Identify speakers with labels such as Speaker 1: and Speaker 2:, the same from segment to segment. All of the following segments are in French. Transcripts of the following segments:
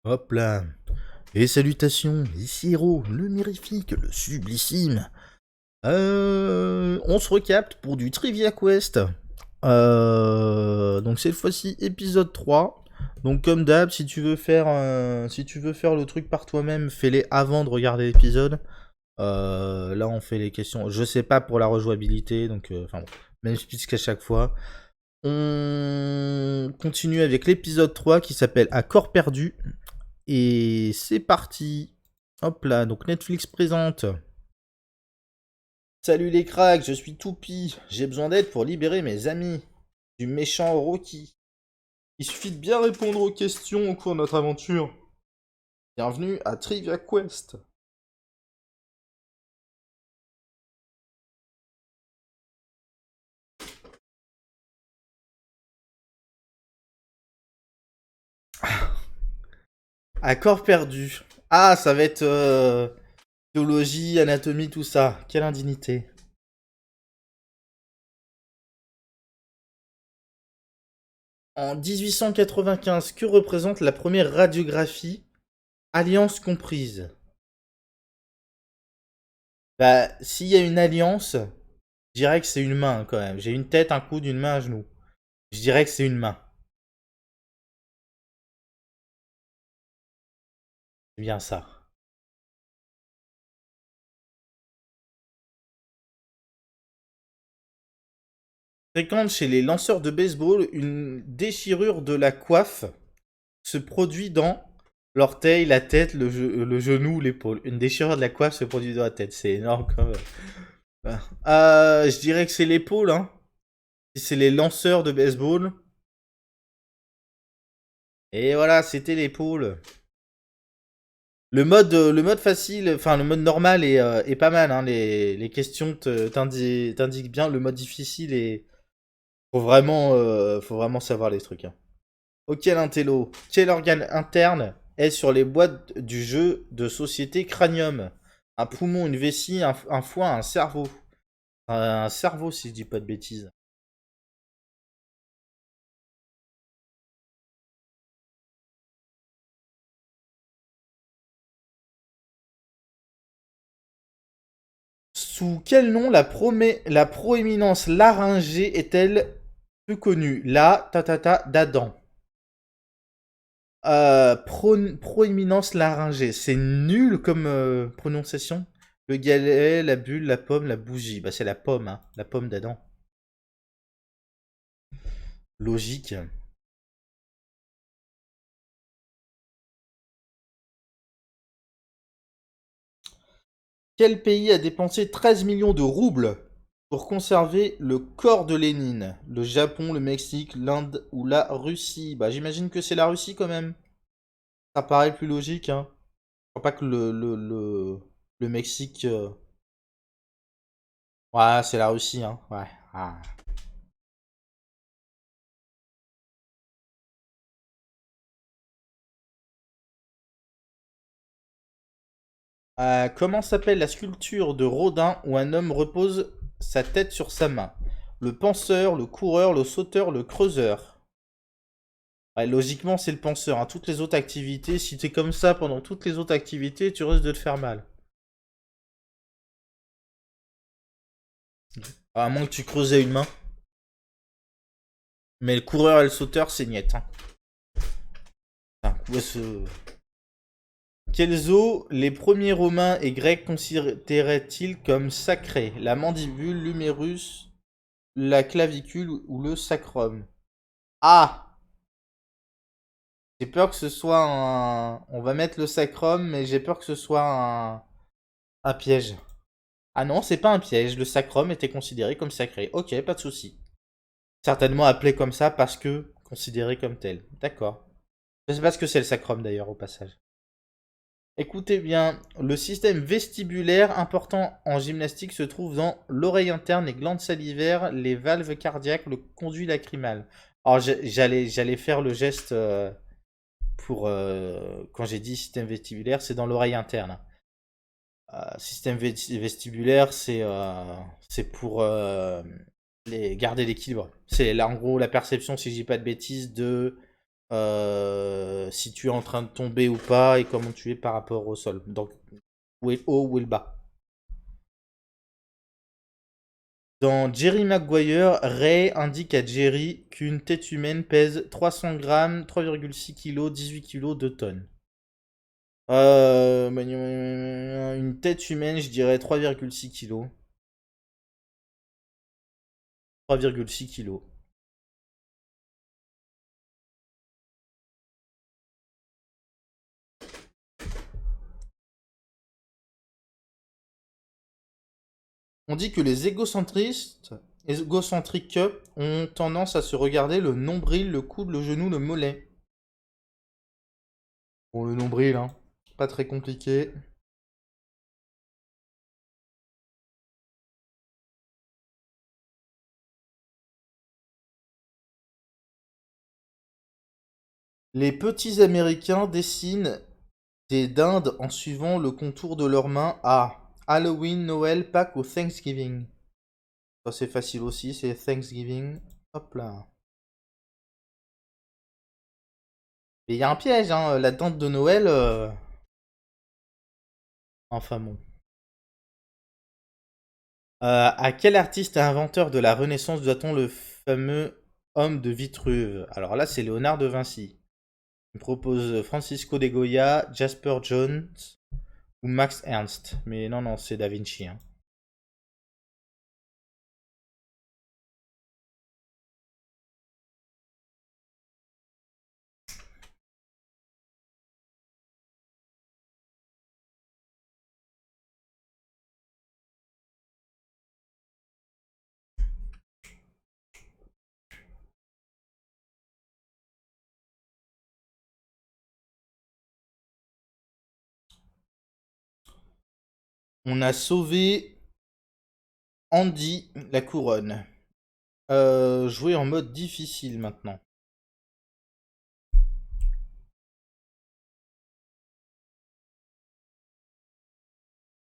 Speaker 1: Hop là. Et salutations, ici Hero, le mirifique, le sublissime. On se recapte pour du Trivia Quest. Donc cette fois-ci, épisode 3. Donc comme d'hab, si tu veux faire le truc par toi-même, fais-les avant de regarder l'épisode. Là, on fait les questions. Je sais pas pour la rejouabilité, donc enfin bon, même speech qu'à chaque fois. On continue avec l'épisode 3 qui s'appelle À corps perdu. Et c'est parti. Hop là, donc Netflix présente. Salut les cracks, je suis Toupie. J'ai besoin d'aide pour libérer mes amis du méchant Rocky. Il suffit de bien répondre aux questions au cours de notre aventure. Bienvenue à Trivia Quest. À corps perdu. Ah, ça va être biologie, anatomie, tout ça. Quelle indignité. En 1895, que représente la première radiographie, alliance comprise? Bah, s'il y a une alliance, je dirais que c'est une main quand même. J'ai une tête, un coude, une main, un genou. Je dirais que c'est une main. C'est bien ça. Fréquente chez les lanceurs de baseball, une déchirure de la coiffe se produit dans l'orteil, la tête, le genou, l'épaule. Une déchirure de la coiffe se produit dans la tête. C'est énorme quand même. Je dirais que c'est l'épaule, hein. Si c'est les lanceurs de baseball. Et voilà, c'était l'épaule. Le mode facile, enfin le mode normal est pas mal. Hein. Les questions t'indiquent bien. Le mode difficile est. Faut vraiment savoir les trucs. Hein. Ok, l'intello. Quel organe interne est sur les boîtes du jeu de société Cranium? Un poumon, une vessie, un foie, un cerveau. Un cerveau, si je dis pas de bêtises. Sous quel nom la proéminence laryngée est-elle plus connue? La tatata d'Adam. Proéminence laryngée. C'est nul comme prononciation. Le galet, la bulle, la pomme, la bougie. Bah, c'est la pomme, hein. La pomme d'Adam. Logique. Quel pays a dépensé 13 millions de roubles pour conserver le corps de Lénine? Le Japon, le Mexique, l'Inde ou la Russie? Bah, j'imagine que c'est la Russie quand même. Ça paraît plus logique, hein. Je crois pas que le Mexique. Ouais, c'est la Russie, hein. Ouais. Ah. Comment s'appelle la sculpture de Rodin où un homme repose sa tête sur sa main? Le penseur, le coureur, le sauteur, le creuseur. Ouais, logiquement, c'est le penseur. Hein. Toutes les autres activités, si t'es comme ça pendant toutes les autres activités, tu risques de te faire mal. À moins que tu creusais une main. Mais le coureur et le sauteur, c'est niet. Hein. Enfin, quelles eaux les premiers Romains et Grecs considéraient-ils comme sacrées? La mandibule, l'humérus, la clavicule ou le sacrum? Ah! J'ai peur que ce soit un. On va mettre le sacrum, mais j'ai peur que ce soit un piège. Ah non, c'est pas un piège. Le sacrum était considéré comme sacré. Ok, pas de souci. Certainement appelé comme ça parce que considéré comme tel. D'accord. Je sais pas ce que c'est le sacrum d'ailleurs au passage. Écoutez bien, le système vestibulaire important en gymnastique se trouve dans l'oreille interne, les glandes salivaires, les valves cardiaques, le conduit lacrymal. Alors j'allais faire le geste pour quand j'ai dit système vestibulaire, c'est dans l'oreille interne. Système vestibulaire, c'est pour garder l'équilibre. C'est là en gros la perception, si je dis pas de bêtises, de Si tu es en train de tomber ou pas et comment tu es par rapport au sol. Donc, où est le haut, où est le bas. Dans Jerry Maguire, Ray indique à Jerry qu'une tête humaine pèse 300 grammes, 3,6 kg, 18 kg, 2 tonnes. Une tête humaine, je dirais 3,6 kg. 3,6 kg. On dit que les égocentriques ont tendance à se regarder le nombril, le coude, le genou, le mollet. Bon, le nombril, hein. Pas très compliqué. Les petits Américains dessinent des dindes en suivant le contour de leurs mains à Halloween, Noël, Pâques ou Thanksgiving. Ça c'est facile aussi, c'est Thanksgiving. Hop là. Mais il y a un piège, hein, la dinde de Noël. Enfin bon. À quel artiste et inventeur de la Renaissance doit-on le fameux homme de Vitruve? Alors là, c'est Léonard de Vinci. Il me propose Francisco de Goya, Jasper Jones ou Max Ernst. Mais non, non, c'est Da Vinci. Hein. On a sauvé Andy la couronne. Jouer en mode difficile maintenant.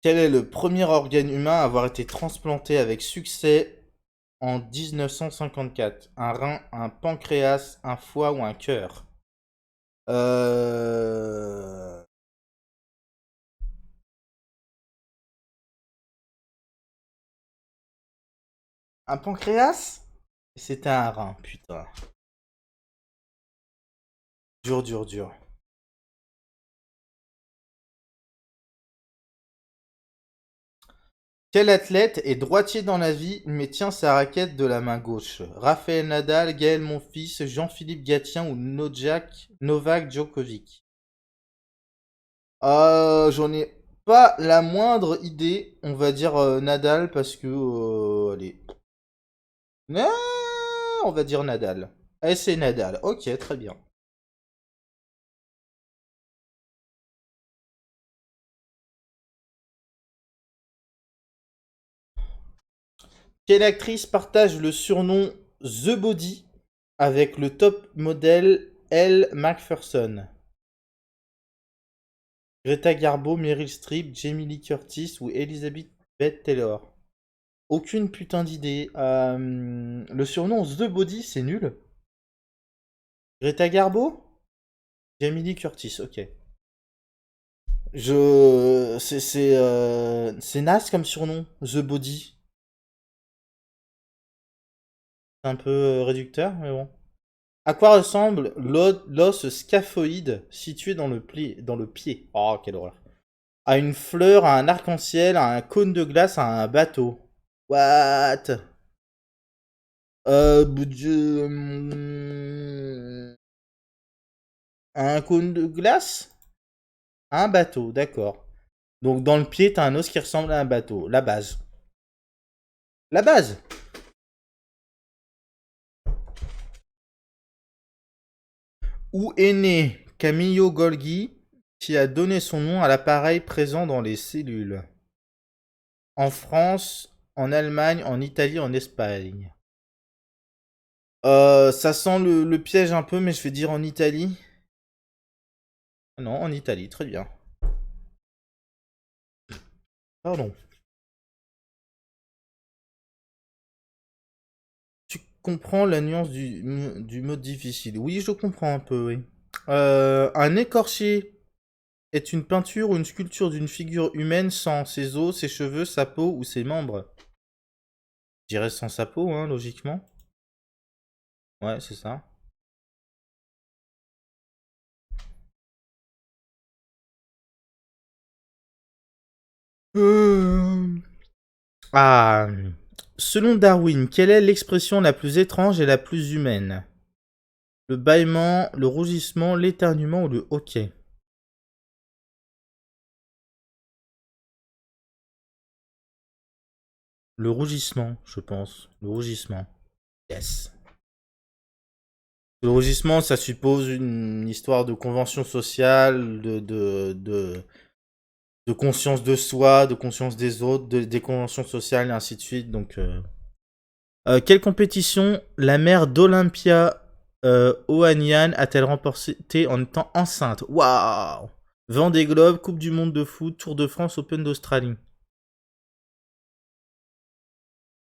Speaker 1: Quel est le premier organe humain à avoir été transplanté avec succès en 1954? Un rein, un pancréas, un foie ou un cœur? Euh... Un pancréas? C'était un rein, putain. Dur, dur, dur. Quel athlète est droitier dans la vie mais tient sa raquette de la main gauche? Raphaël Nadal, Gaël Monfils, Jean-Philippe Gatien ou Novak Djokovic? J'en ai pas la moindre idée. On va dire Nadal parce que... allez. Non, on va dire Nadal. Eh, c'est Nadal. Ok, très bien. Quelle actrice partage le surnom The Body avec le top modèle Elle Macpherson? Greta Garbo, Meryl Streep, Jamie Lee Curtis ou Elizabeth Taylor? Aucune putain d'idée. Le surnom The Body, c'est nul. Greta Garbo? Jamie Lee Curtis, ok. C'est naze comme surnom, The Body. C'est un peu réducteur, mais bon. À quoi ressemble l'os scaphoïde situé dans le pied? Oh, quelle horreur. À une fleur, à un arc-en-ciel, à un cône de glace, à un bateau. What? Un cône de glace? Un bateau, d'accord. Donc dans le pied, t'as un os qui ressemble à un bateau. La base. La base! Où est né Camillo Golgi, qui a donné son nom à l'appareil présent dans les cellules? En France, en Allemagne, en Italie, en Espagne. Ça sent le piège un peu, mais je vais dire en Italie. Non, en Italie, très bien. Pardon. comprends la nuance du mode difficile. Oui, je comprends un peu, oui. Un écorché est une peinture ou une sculpture d'une figure humaine sans ses os, ses cheveux, sa peau ou ses membres. Je dirais sans sa peau, hein, logiquement. Ouais, c'est ça. Ah. Selon Darwin, quelle est l'expression la plus étrange et la plus humaine? Le bâillement, le rougissement, l'éternuement ou le hoquet? Le rougissement, je pense. Le rougissement. Yes. Le rougissement, ça suppose une histoire de convention sociale, de conscience de soi, de conscience des autres, des conventions sociales et ainsi de suite. Donc, quelle compétition la mère d'Olympia Ohanian a-t-elle remporté en étant enceinte? Waouh! Vendée Globe, Coupe du Monde de foot, Tour de France, Open d'Australie.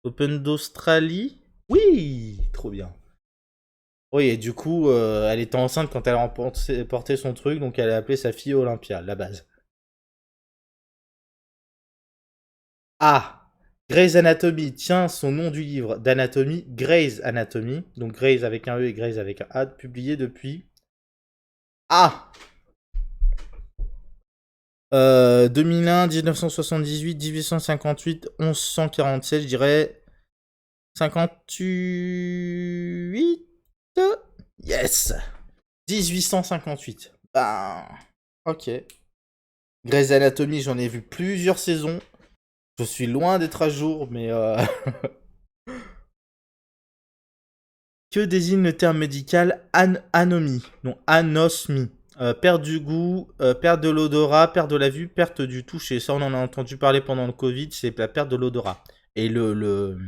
Speaker 1: Open d'Australie? Oui! Trop bien. Oui, et du coup, elle était enceinte quand elle a porté son truc, donc elle a appelé sa fille Olympia, la base. Ah! Grey's Anatomy tient son nom du livre d'anatomie Grey's Anatomy, donc Grey's avec un E et Grey's avec un A, publié depuis... Ah! 2001, 1978, 1858, 1147, je dirais 58. Yes! 1858. Ben, ok. Grey's Anatomy, j'en ai vu plusieurs saisons. Je suis loin d'être à jour, mais que désigne le terme médical anomie? Non, anosmie. Perte du goût, perte de l'odorat, perte de la vue, perte du toucher. Ça, on en a entendu parler pendant le Covid, c'est la perte de l'odorat. Et le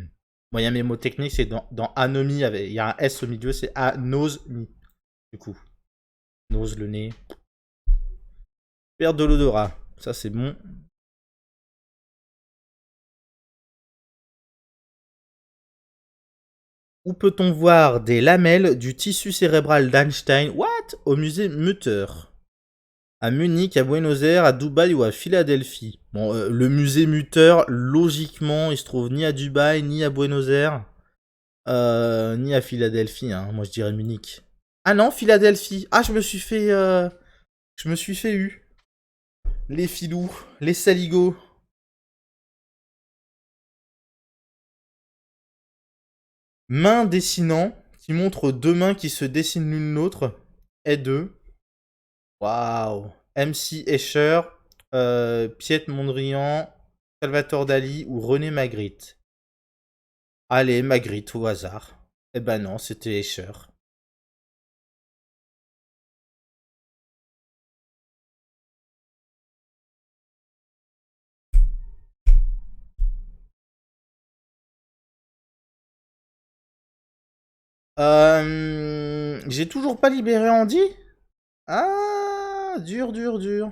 Speaker 1: moyen mémotechnique, c'est dans anomie, il y a un S au milieu, c'est anosmie. Du coup, nose, le nez. Perte de l'odorat. Ça, c'est bon. Où peut-on voir des lamelles du tissu cérébral d'Einstein? What? Au musée Mutter. À Munich, à Buenos Aires, à Dubaï ou à Philadelphie. Bon, le musée Mutter, logiquement, il se trouve ni à Dubaï, ni à Buenos Aires, ni à Philadelphie. Hein. Moi, je dirais Munich. Ah non, Philadelphie. Ah, je me suis fait eu. Les filous, les saligots. Main dessinant, qui montre deux mains qui se dessinent l'une l'autre, est de... Waouh. MC Escher, Piet Mondrian, Salvatore Dali ou René Magritte. Allez, Magritte au hasard. Eh ben non, c'était Escher. J'ai toujours pas libéré Andy. Ah, dur, dur, dur.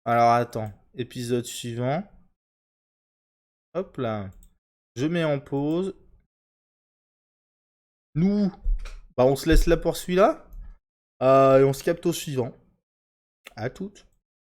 Speaker 1: Alors attends, épisode suivant. Hop là. Je mets en pause. Nous, bah on se laisse là pour celui-là. Et on se capte au suivant. À toutes.